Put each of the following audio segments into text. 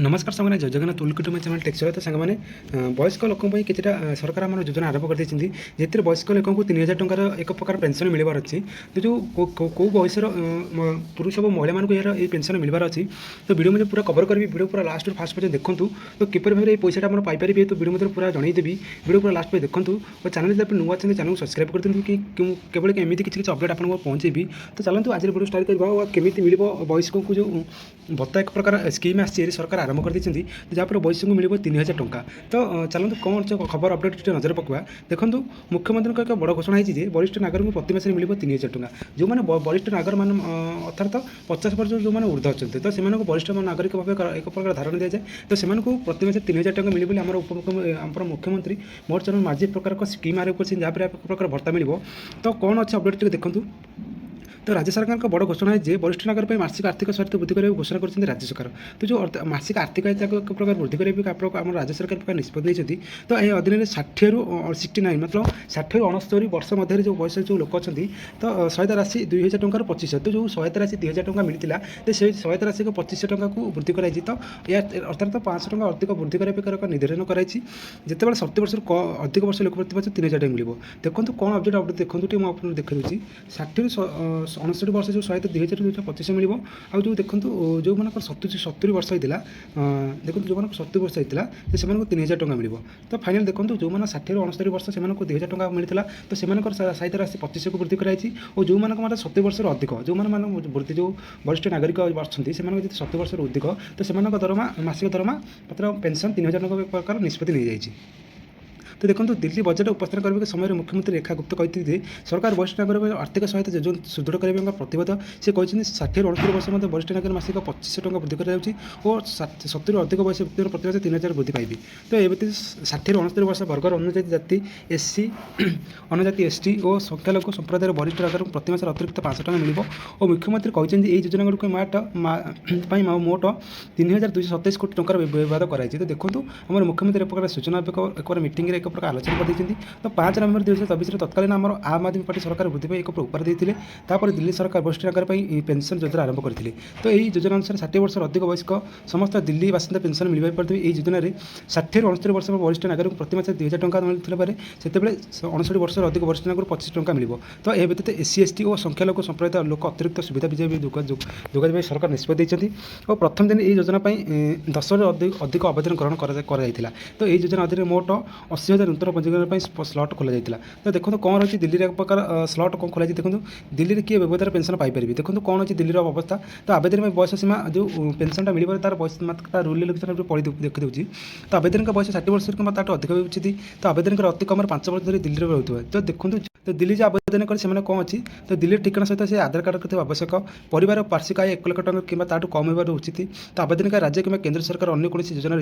नमस्कार सामने जय जगन्नाथ टुलकिटु चैनल टेक्सर तो सांग वयस्क लोक कितना सरकार आम योजना आरंभ कर जी वयस्क लोक को 3000 टकर एक प्रकार पेनसन मिलबार अच्छी तो जो कौ बयसर पुरुष और महिला मानक यार ये पेनसन मिलबार अच्छी तो वीडियो मुझे पूरा कवर करी वीडियो पूरा लास्ट फास्ट पर्यटन देखूँ तो किपर भाव पैसा आप पाइपर तो वीडियो पूरा जनईदेवी वीडियो पूरा लास्ट पे देखूँ और चैनल जब नुआ अच्छे चैनल को सब्सक्राइब कर दिखाँ कि केवल एमती किसी अपडेट आपको पहुँचेबी तो चलते आज वीडियो स्टार्ट करवा केमी मिल वयस्क को जो भत्ता एक प्रकार स्कीम आसी सरकार आरंभ कर जहाँपर वयस्क को मिल 3000 टंका तो चलते कौन खबर अपडेट नजर पकवा देखो मुख्यमंत्री एक बड़ घोषणा है वरिष्ठ नागरिक को प्रति मासे मिल 3000 टंका जो मैंने वरिष्ठ नागरिक मान अर्थात 50 वर्ष जो मैंने ऊर्ध अच्छा तो से वरिष्ठ नागरिक भाव एक प्रकार धारणा दी जाए तो से प्रति मासे 3000 टंका मिले आम मुख्यमंत्री मोर चरण माझी प्रकार स्कीम आरंभ कर जहाँ पर प्रकार भत्ता मिल तो कौन अच्छे अपडेट देखूँ तो राज्य सरकार का बड़ घोषणा है वरिष्ठ नागरिक मासिक आर्थिक सहायता वृद्धि करने घोषणा कर राज्य सरकार तो जो मासिक आर्थिक एक प्रकार वृद्धि करने राज्य सरकार प्रकार निष्पत्ति नहीं तो यह अधीन 60 रू 69 मतलब 60 रू 69 वर्ष मध्य जो बयस जो लोक अच्छा तो सहायता राशि 2000 टकर 2500 तो जो सहायता राशि 2000 टका मिलता तो से सहायता राशि को 2500 टका को वृद्धि कराई तो या अर्थात 500 टका अधिक वृद्धि करने निर्धारण कराई जिते 70 वर्ष अधिक वर्ष लोक प्रति 3000 टका मिल देखो कौन अपडेट देखो मुझे देखा 60 69 वर्ष जो सहायता 2000 मिल आउ जो देखो जो मान 70 वर्ष होता देखो जो 70 वर्ष होता से 3000 टका मिल तो फाइनाल देखो जो मैंने 60 रू 69 वर्ष से 2000 टका मिलता तो से सहायता राशि 2500 को वृद्धि कराई और जो मैंने 70 वर्ष अधिक जो मैंने वृद्धि जो वरिष्ठ नागरिक अच्छा से 70 वर्ष अधिक तो से दरमा मासिक दरमा मतलब पेनसन 3000 टका प्रकार निष्पत्ति नहीं जाए तो देखो दिल्ली बजट उपस्थापन करने समय मुख्यमंत्री रेखा गुप्ता कहते सरकार वरिष्ठ नागरिक आर्थिक सहायता योजना सुदृढ़ करने प्रतिबद्ध से कहते 60 रू 69 वर्ष मध्य वरिष्ठ नागरिक मासिक 2500 टका वृद्धि कर और 70 अधिक बयस व्यक्ति प्रति मास 3000 वृद्धि पाइबे तो ये 60 रू 69 वर्ष वर्गर अनुजाति जाति एससी अनुजाति एसटी और संख्यालघु संप्रदायर वरिष्ठ नागरिक प्रति मास अतिरिक्त 500 टका मिल और मुख्यमंत्री कहते ये योजना गुड़िक मोट 3227 कोटी टकर व्यवहार कराई तो देखो आम मुख्यमंत्री एक प्रकार सूचना एक मीटिंग एक प्रकार आलोचना कर तो 5 नवेम्बर 2024 तत्कालीन आम आम आदमी पार्टी सरकार वृद्धि एक उपहार देते दिल्ली सरकार वरिष्ठ नागरिक पेंशन योजना आरंभ करते तो यही योजना अनुसार 60 वर्ष अधिक वयस्क समस्त दिल्ली बासिंदा पेंशन मिल पारे यही योजना 60 रू 69 वर्ष वरिष्ठ नागरिक प्रति मास 2000 टका मिलता से 69 वर्ष अधिक वरिष्ठ नागरिक 2500 टका मिल तो यह व्यतीत एससी एसटी और संख्यालघु संप्रदाय लोक अतिरिक्त सुविधा जोगाई सरकार निष्पत्ति देती और प्रथम दिन यह योजना 10 अधिक आवेदन ग्रहण कर तो यह योजना अधीन मोट 80,000 नूतन पंजीकरण स्लट खोल जाता तो देखो कौन रही दिल्ली एक प्रकार स्लट कौन खोल देखो दिल्ली में किए व्यवधार पेंशन पाइपर देखो कौन अच्छी दिल्ली अवस्था तो आवेदन में बयस सीमा जो पेंशनटा मिल तार बयस रूल इलेक्शन पढ़ी देखी दूसरी तो आवेदन का बयस 60 वर्ष कि अधिक भी उचित तो आवेदन कर अति कम 5 वर्ष धरी दिल्ली रोथे तो देखो तो दिल्ली जो आवेदन कर कौन अच्छी तो दिल्ली ठिकाना सहित से आधार कार्ड करते आवश्यक परिवार वार्षिक आय 1 लाख टका कि कम होबार उचित तो आवेदन कर राज्य कि केंद्र सरकार अन्य कौन योजना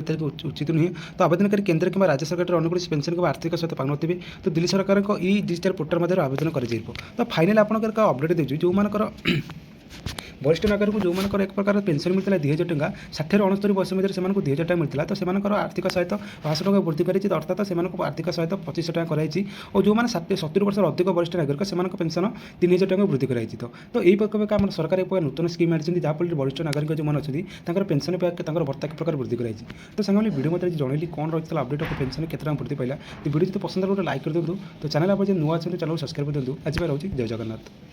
उचित नुहे तो आवेदन कर केंद्र कि राज्य सरकार अन्य कौन पेंशन को आर्थिक सहित पाने तो दिल्ली सरकार को ई डिजिटल पोर्टल मध्य आवेदन कर तो फाइनाल आपंकर अपडेट देती जो मानकर वरिष्ठ नागरिक जो मानकर एक प्रकार पेंशन मिलता 2000 टका 60 रू 69 वर्ष मध्य से 2000 टका मिलता तो से आर्थिक सहायता 500 टका वृद्धि कर अर्थात से आर्थिक सहायता 2500 टका कराई और जो मैंने 70 वर्ष अधिक वरिष्ठ नागरिक से पेंशन 3000 टका वृद्धि कराई तो यही प्रकार आम सरकार एक नूतन स्कीम आनी जहाँफल वरिष्ठ नागरिक जो मैंने अच्छी पेंशन भत्ता एक प्रकार वृद्धि कराई तो सांगे वीडियो मत जनइली कौन रही है अपडेट पेंशन के वृद्धि पाला तो वीडियो जो पसंद गोटे लाइक कर दिखाँ तो चैनल आप नुआ अच्छे चैनल सब्सक्राइब कर दिखाँ आज रोचे जय जगन्नाथ।